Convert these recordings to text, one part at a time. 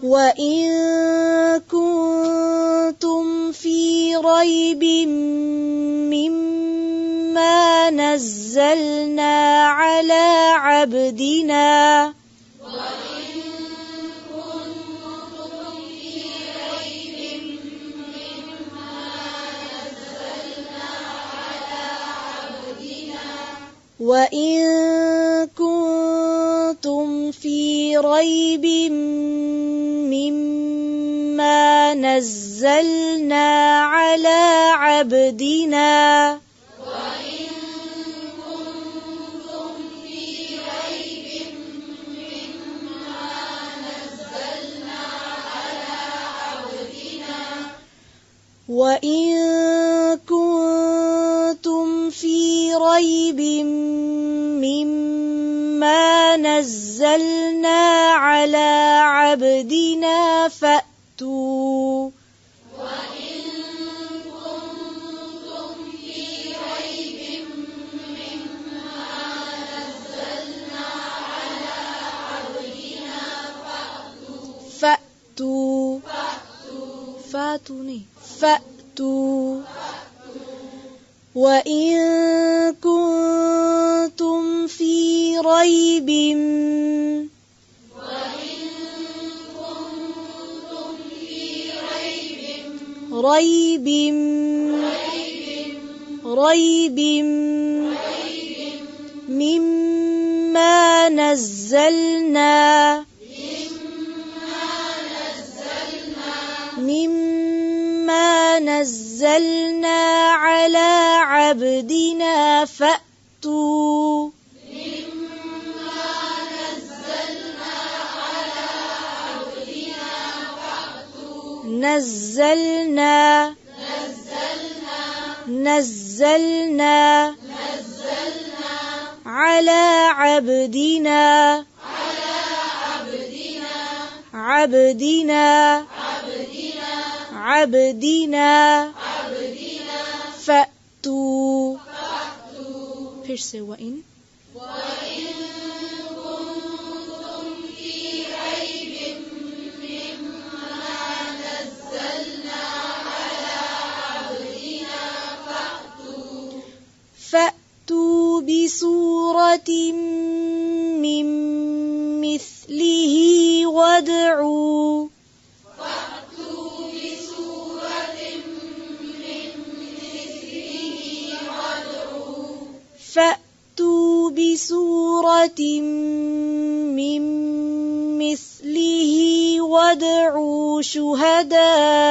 وَإِن كُنتُمْ فِي رَيْبٍ مِّمَّا نَزَّلْنَا عَلَىٰ عَبْدِنَا وَإِن كُنتُمْ فِي رَيْبٍ مِّمَّا نَزَّلْنَا عَلَىٰ عَبْدِنَا وَإِن كُنتُمْ فِي رَيْبٍ مِّمَّا نَزَّلْنَا عَلَىٰ عَبْدِنَا فَأْتُوا وَإِن كُنتُمْ فِي رَيْبٍ مِّمَّا نَزَّلْنَا عَلَىٰ عَبْدِنَا فَأْتُوا نزلنا على عبدنا فأتوا پھر سے وَإِن فأتوا بسورة من مثله وادعوا شهداءكم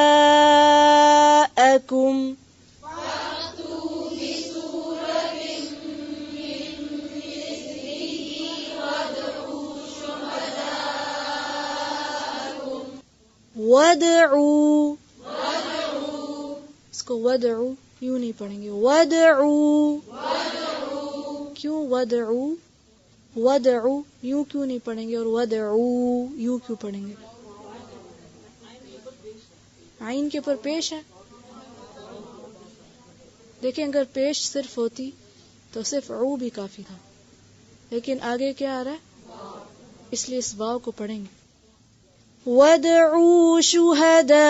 وادعوا اس کو ودعو یوں نہیں پڑھیں گے ودعو کیوں ودعو یوں کیوں نہیں پڑھیں گے اور ودعو یوں کیوں پڑھیں گے عین کے اوپر پیش ہے دیکھیں اگر پیش صرف ہوتی تو صرف عو بھی کافی تھا لیکن آگے کیا آ رہا ہے اس لیے اس واو کو پڑھیں گے وَادْعُوا شُهَدَاءَكُمْ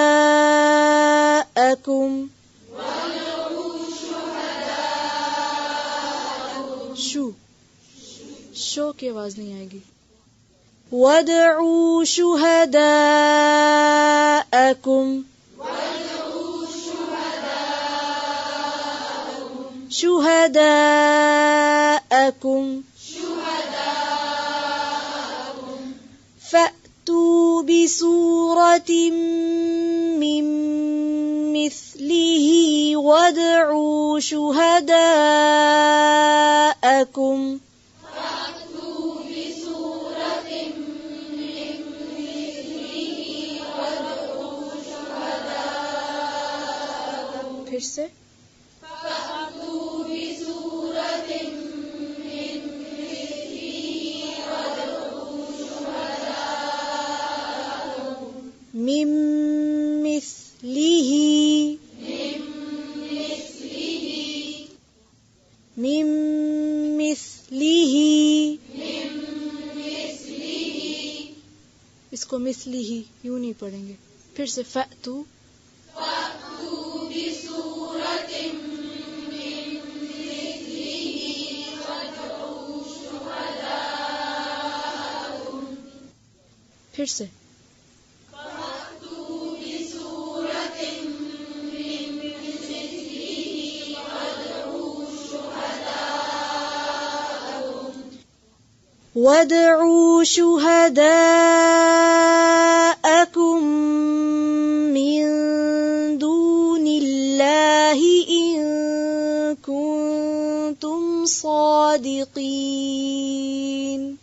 شو کی آواز نہیں آئے گی وَادْعُوا شُهَدَاءَكُمْ فَأْتُوا بِسُورَةٍ مِّن مِّثْلِهِ وَادْعُوا شُهَدَاءَكُمْ پھر سے من مثله اس اس کو مثلی ہی یوں نہیں پڑھیں گے. پھر سے فأتو پھر سے وَادْعُوا شُهَدَاءَكُم مِّن دُونِ اللَّهِ إِن كُنتُمْ صَادِقِينَ.